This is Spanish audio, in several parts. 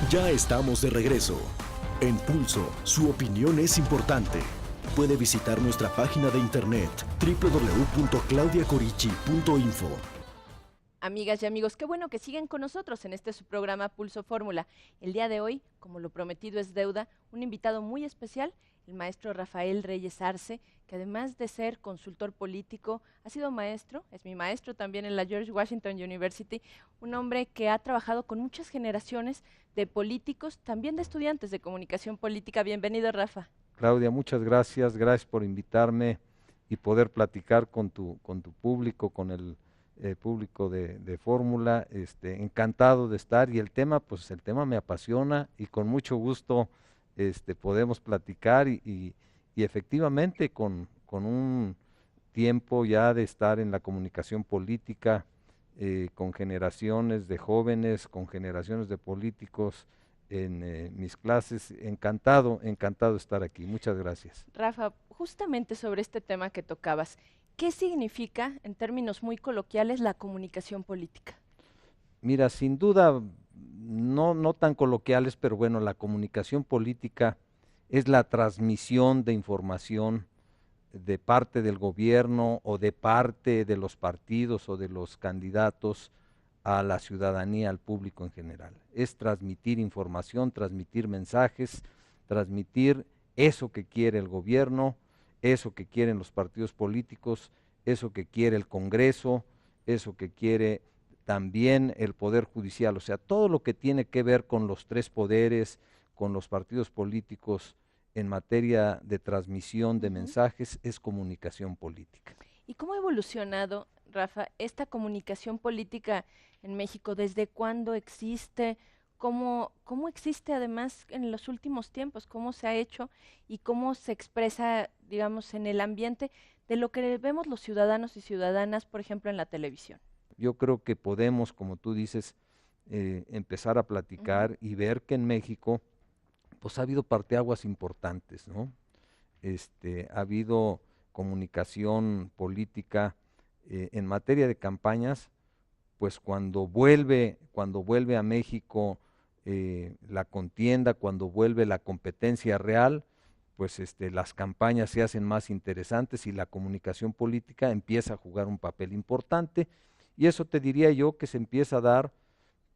Ya estamos de regreso. En Pulso, su opinión es importante. Puede visitar nuestra página de internet www.claudiacorichi.info. Amigas y amigos, qué bueno que siguen con nosotros en este su programa Pulso Fórmula. El día de hoy, como lo prometido es deuda, un invitado muy especial, el maestro Rafael Reyes Arce, que además de ser consultor político, ha sido maestro, es mi maestro también en la George Washington University, un hombre que ha trabajado con muchas generaciones de políticos, también de estudiantes de comunicación política. Bienvenido, Rafa. Claudia, muchas gracias, gracias por invitarme y poder platicar con tu público, con el público de Fórmula. Encantado de estar, y el tema, pues el tema me apasiona, y con mucho gusto podemos platicar y efectivamente con un tiempo ya de estar en la comunicación política, con generaciones de jóvenes, con generaciones de políticos en mis clases. Encantado de estar aquí. Muchas gracias. Rafa, justamente sobre este tema que tocabas, ¿qué significa, en términos muy coloquiales, la comunicación política? Mira, sin duda, no tan coloquiales, pero bueno, la comunicación política es la transmisión de información de parte del gobierno o de parte de los partidos o de los candidatos a la ciudadanía, al público en general. Es transmitir información, transmitir mensajes, transmitir eso que quiere el gobierno, eso que quieren los partidos políticos, eso que quiere el Congreso, eso que quiere también el Poder Judicial. O sea, todo lo que tiene que ver con los tres poderes, con los partidos políticos en materia de transmisión de mensajes, es comunicación política. ¿Y cómo ha evolucionado, Rafa, esta comunicación política en México? ¿Desde cuándo existe? ¿Cómo existe además en los últimos tiempos? ¿Cómo se ha hecho y cómo se expresa, digamos, en el ambiente de lo que vemos los ciudadanos y ciudadanas, por ejemplo, en la televisión? Yo creo que podemos, como tú dices, empezar a platicar y ver que en México pues ha habido parteaguas importantes, ¿no? Ha habido comunicación política en materia de campañas, pues cuando vuelve a México la contienda, cuando vuelve la competencia real, pues las campañas se hacen más interesantes y la comunicación política empieza a jugar un papel importante, y eso te diría yo que se empieza a dar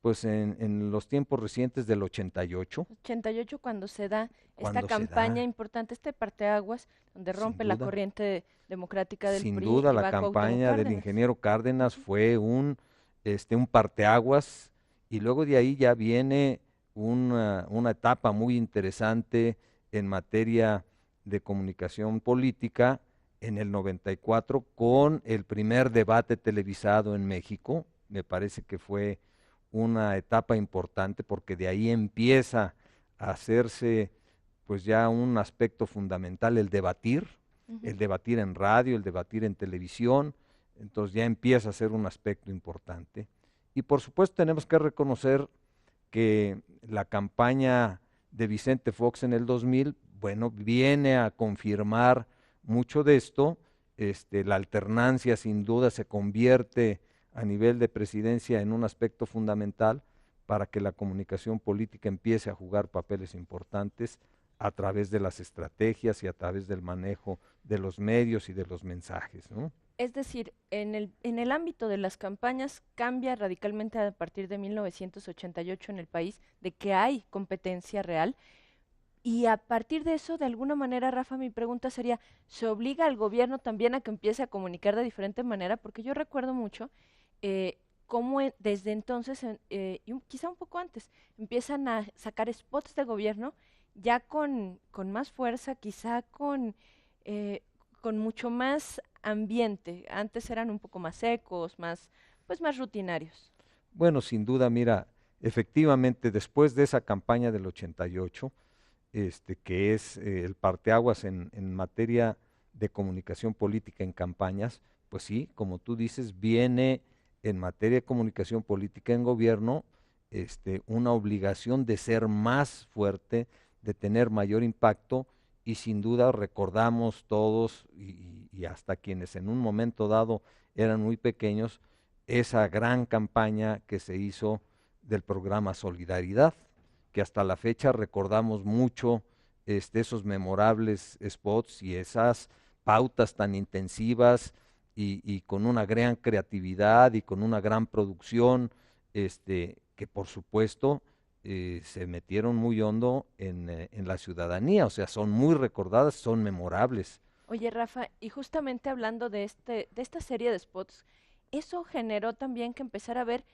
pues en los tiempos recientes del 88. 88, cuando se da esta Cuando se campaña da, importante, este parteaguas, donde sin rompe la duda, corriente democrática del sin PRI duda y la va Cuauhtémoc campaña del Cárdenas. ingeniero Cárdenas fue un parteaguas, y luego de ahí ya viene una etapa muy interesante en materia de comunicación política en el 94, con el primer debate televisado en México. Me parece que fue una etapa importante, porque de ahí empieza a hacerse pues ya un aspecto fundamental el debatir en radio, el debatir en televisión. Entonces ya empieza a ser un aspecto importante. Y por supuesto tenemos que reconocer que la campaña de Vicente Fox en el 2000, bueno, viene a confirmar mucho de esto. La alternancia sin duda se convierte a nivel de presidencia en un aspecto fundamental para que la comunicación política empiece a jugar papeles importantes a través de las estrategias y a través del manejo de los medios y de los mensajes, ¿no? Es decir, en el ámbito de las campañas cambia radicalmente a partir de 1988 en el país, de que hay competencia real. Y a partir de eso, de alguna manera, Rafa, mi pregunta sería, ¿se obliga al gobierno también a que empiece a comunicar de diferente manera? Porque yo recuerdo mucho cómo desde entonces, y quizá un poco antes, empiezan a sacar spots de gobierno ya con más fuerza, quizá eh, con mucho más ambiente. Antes eran un poco más secos, pues más rutinarios. Bueno, sin duda, mira, efectivamente, después de esa campaña del 88, que es el parteaguas en materia de comunicación política en campañas, pues sí, como tú dices, viene en materia de comunicación política en gobierno, una obligación de ser más fuerte, de tener mayor impacto, y sin duda recordamos todos, y hasta quienes en un momento dado eran muy pequeños, esa gran campaña que se hizo del programa Solidaridad, que hasta la fecha recordamos mucho esos memorables spots y esas pautas tan intensivas y con una gran creatividad y con una gran producción, que por supuesto se metieron muy hondo en la ciudadanía, o sea, son muy recordadas, son memorables. Oye, Rafa, y justamente hablando de esta serie de spots, eso generó también que empezara a haber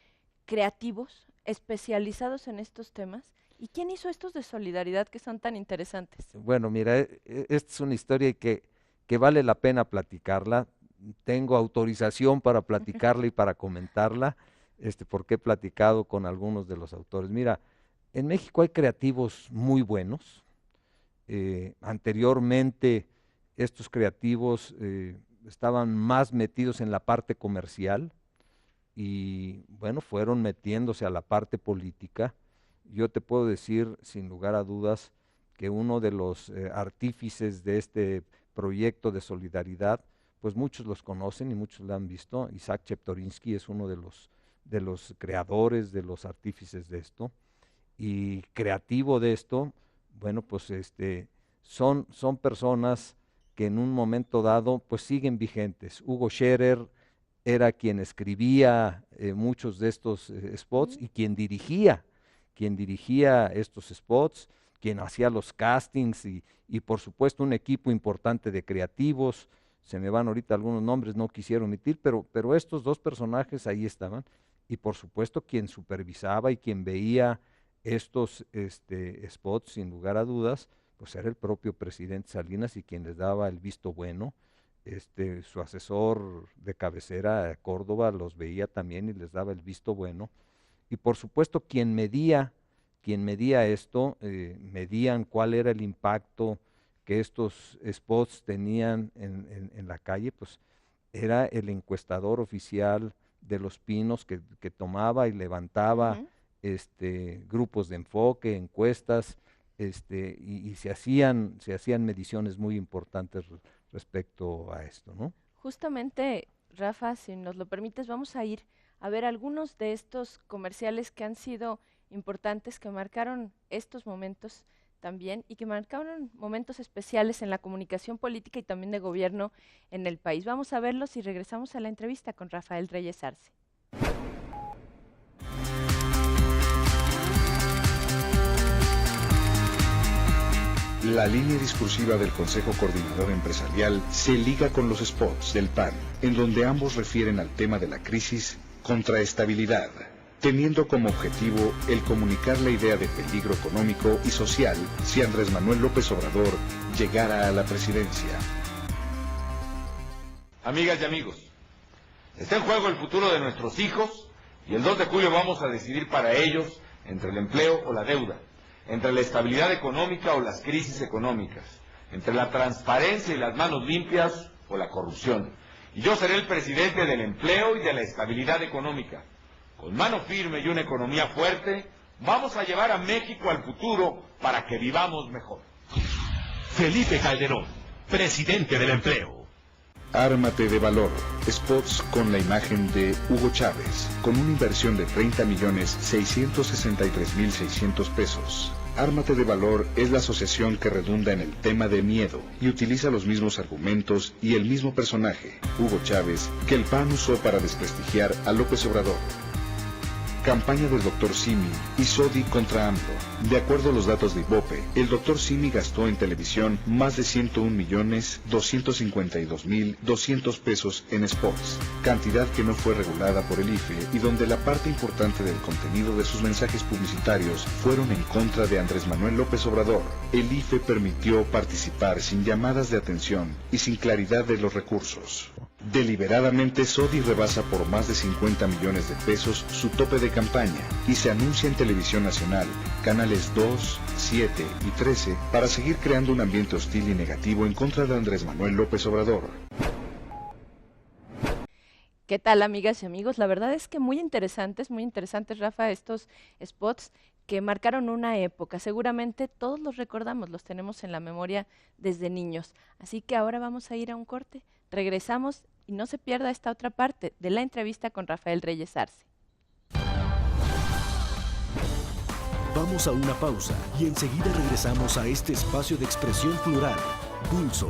creativos especializados en estos temas. ¿Y quién hizo estos de solidaridad que son tan interesantes? Bueno, mira, esta es una historia que vale la pena platicarla. Tengo autorización para platicarla y para comentarla, porque he platicado con algunos de los autores. Mira, en México hay creativos muy buenos. Anteriormente estos creativos estaban más metidos en la parte comercial y bueno, fueron metiéndose a la parte política. Yo te puedo decir sin lugar a dudas que uno de los artífices de este proyecto de solidaridad, pues muchos los conocen y muchos lo han visto. Isaac Cheptorinsky es uno de los creadores, de los artífices de esto. Y creativo de esto, bueno, pues son personas que en un momento dado pues siguen vigentes. Hugo Scherer era quien escribía muchos de estos spots y quien dirigía estos spots, quien hacía los castings y por supuesto un equipo importante de creativos. Se me van ahorita algunos nombres, no quisiera omitir, pero estos dos personajes ahí estaban. Y por supuesto quien supervisaba y quien veía estos spots, sin lugar a dudas, pues era el propio presidente Salinas y quien les daba el visto bueno. Su asesor de cabecera, Córdoba, los veía también y les daba el visto bueno. Y por supuesto quien medía esto, medían cuál era el impacto que estos spots tenían en la calle, pues era el encuestador oficial de Los Pinos que tomaba y levantaba grupos de enfoque, encuestas, y se hacían mediciones muy importantes respecto a esto, ¿no? Justamente, Rafa, si nos lo permites, vamos a ir a ver algunos de estos comerciales que han sido importantes, que marcaron estos momentos también y que marcaron momentos especiales en la comunicación política y también de gobierno en el país. Vamos a verlos y regresamos a la entrevista con Rafael Reyes Arce. La línea discursiva del Consejo Coordinador Empresarial se liga con los spots del PAN, en donde ambos refieren al tema de la crisis contra estabilidad, teniendo como objetivo el comunicar la idea de peligro económico y social si Andrés Manuel López Obrador llegara a la presidencia. Amigas y amigos, está en juego el futuro de nuestros hijos y el 2 de julio vamos a decidir para ellos entre el empleo o la deuda, entre la estabilidad económica o las crisis económicas, entre la transparencia y las manos limpias o la corrupción. Y yo seré el presidente del empleo y de la estabilidad económica. Con mano firme y una economía fuerte, vamos a llevar a México al futuro para que vivamos mejor. Felipe Calderón, presidente del empleo. Ármate de valor. Spots con la imagen de Hugo Chávez, con una inversión de 30.663.600 pesos. Ármate de Valor es la asociación que redunda en el tema de miedo y utiliza los mismos argumentos y el mismo personaje, Hugo Chávez, que el PAN usó para desprestigiar a López Obrador. Campaña del Dr. Simi y Sodi contra AMLO. De acuerdo a los datos de IBOPE, el Dr. Simi gastó en televisión más de 101.252.200 pesos en spots, cantidad que no fue regulada por el IFE y donde la parte importante del contenido de sus mensajes publicitarios fueron en contra de Andrés Manuel López Obrador. El IFE permitió participar sin llamadas de atención y sin claridad de los recursos. Deliberadamente, Sodi rebasa por más de 50 millones de pesos su tope de campaña y se anuncia en televisión nacional, canales 2, 7 y 13, para seguir creando un ambiente hostil y negativo en contra de Andrés Manuel López Obrador. ¿Qué tal, amigas y amigos? La verdad es que muy interesantes, Rafa, estos spots que marcaron una época. Seguramente todos los recordamos, los tenemos en la memoria desde niños. Así que ahora vamos a ir a un corte. Regresamos y no se pierda esta otra parte de la entrevista con Rafael Reyes Arce. Vamos a una pausa y enseguida regresamos a este espacio de expresión plural, Pulso.